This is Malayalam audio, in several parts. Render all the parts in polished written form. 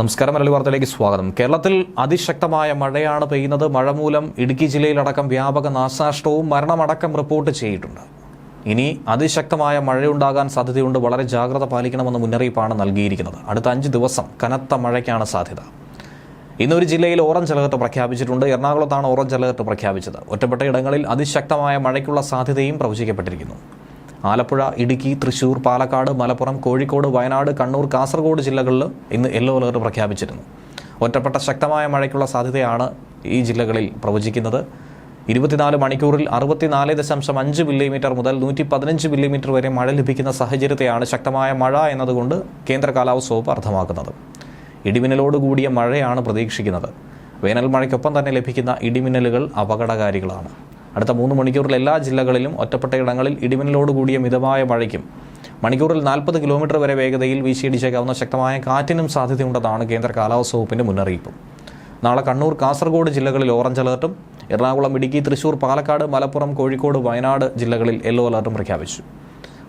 നമസ്കാരം. മലയാളി വാർത്തയിലേക്ക് സ്വാഗതം. കേരളത്തിൽ അതിശക്തമായ മഴയാണ് പെയ്യുന്നത്. മഴ മൂലം ഇടുക്കി ജില്ലയിലടക്കം വ്യാപക നാശനഷ്ടവും മരണമടക്കം റിപ്പോർട്ട് ചെയ്തിട്ടുണ്ട്. ഇനി അതിശക്തമായ മഴയുണ്ടാകാൻ സാധ്യതയുണ്ട്. വളരെ ജാഗ്രത പാലിക്കണമെന്ന മുന്നറിയിപ്പാണ് നൽകിയിരിക്കുന്നത്. അടുത്ത 5 ദിവസം കനത്ത മഴയ്ക്കാണ് സാധ്യത. ഇന്നൊരു ജില്ലയിൽ ഓറഞ്ച് അലർട്ട് പ്രഖ്യാപിച്ചിട്ടുണ്ട്. എറണാകുളത്താണ് ഓറഞ്ച് അലർട്ട് പ്രഖ്യാപിച്ചത്. ഒറ്റപ്പെട്ട ഇടങ്ങളിൽ അതിശക്തമായ മഴയ്ക്കുള്ള സാധ്യതയും പ്രവചിക്കപ്പെട്ടിരിക്കുന്നു. ആലപ്പുഴ, ഇടുക്കി, തൃശൂർ, പാലക്കാട്, മലപ്പുറം, കോഴിക്കോട്, വയനാട്, കണ്ണൂർ, കാസർഗോഡ് ജില്ലകളിൽ ഇന്ന് യെല്ലോ അലർട്ട് പ്രഖ്യാപിച്ചിരുന്നു. ഒറ്റപ്പെട്ട ശക്തമായ മഴയ്ക്കുള്ള സാധ്യതയാണ് ഈ ജില്ലകളിൽ പ്രവചിക്കുന്നത്. 24 മണിക്കൂറിൽ 64.5 മില്ലിമീറ്റർ മുതൽ 115 മില്ലിമീറ്റർ വരെ മഴ ലഭിക്കുന്ന സാഹചര്യത്തെയാണ് ശക്തമായ മഴ എന്നതുകൊണ്ട് കേന്ദ്ര കാലാവസ്ഥാ വകുപ്പ് അർത്ഥമാക്കുന്നത്. ഇടിമിന്നലോടുകൂടിയ മഴയാണ് പ്രതീക്ഷിക്കുന്നത്. വേനൽ മഴയ്ക്കൊപ്പം തന്നെ ലഭിക്കുന്ന ഇടിമിന്നലുകൾ അപകടകാരികളാണ്. അടുത്ത 3 മണിക്കൂറിൽ എല്ലാ ജില്ലകളിലും ഒറ്റപ്പെട്ട ഇടങ്ങളിൽ ഇടിമിന്നലോടുകൂടിയ മിതമായ മഴയ്ക്കും മണിക്കൂറിൽ 40 കിലോമീറ്റർ വരെ വേഗതയിൽ വീശിയടിച്ചേക്കാവുന്ന ശക്തമായ കാറ്റിനും സാധ്യതയുണ്ടെന്നാണ് കേന്ദ്ര കാലാവസ്ഥാ വകുപ്പിന്റെ മുന്നറിയിപ്പ്. നാളെ കണ്ണൂർ, കാസർഗോഡ് ജില്ലകളിൽ ഓറഞ്ച് അലർട്ടും എറണാകുളം, ഇടുക്കി, തൃശൂർ, പാലക്കാട്, മലപ്പുറം, കോഴിക്കോട്, വയനാട് ജില്ലകളിൽ യെല്ലോ അലർട്ടും പ്രഖ്യാപിച്ചു.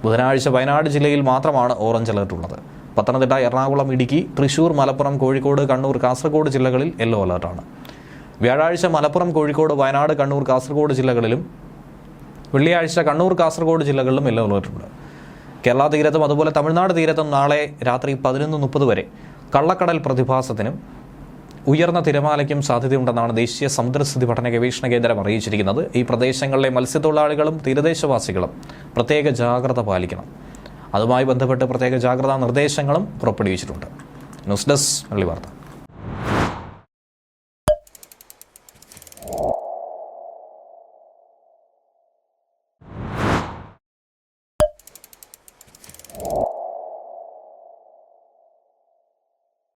ബുധനാഴ്ച വയനാട് ജില്ലയിൽ മാത്രമാണ് ഓറഞ്ച് അലർട്ട് ഉള്ളത്. പത്തനംതിട്ട, എറണാകുളം, ഇടുക്കി, തൃശൂർ, മലപ്പുറം, കോഴിക്കോട്, കണ്ണൂർ, കാസർഗോഡ് ജില്ലകളിൽ യെല്ലോ അലർട്ടാണ്. വ്യാഴാഴ്ച മലപ്പുറം, കോഴിക്കോട്, വയനാട്, കണ്ണൂർ, കാസർഗോഡ് ജില്ലകളിലും വെള്ളിയാഴ്ച കണ്ണൂർ, കാസർഗോഡ് ജില്ലകളിലും യെല്ലോ അലർട്ടുണ്ട്. കേരള തീരത്തും അതുപോലെ തമിഴ്നാട് തീരത്തും നാളെ രാത്രി 11:30 വരെ കള്ളക്കടൽ പ്രതിഭാസത്തിനും ഉയർന്ന തിരമാലയ്ക്കും സാധ്യതയുണ്ടെന്നാണ് ദേശീയ സമുദ്രസ്ഥിതി പഠന ഗവേഷണ കേന്ദ്രം അറിയിച്ചിരിക്കുന്നത്. ഈ പ്രദേശങ്ങളിലെ മത്സ്യത്തൊഴിലാളികളും തീരദേശവാസികളും പ്രത്യേക ജാഗ്രത പാലിക്കണം. അതുമായി ബന്ധപ്പെട്ട് പ്രത്യേക ജാഗ്രതാ നിർദ്ദേശങ്ങളും പുറപ്പെടുവിച്ചിട്ടുണ്ട്. ന്യൂസ് ഡെസ്ക് മലയാളി വാർത്ത.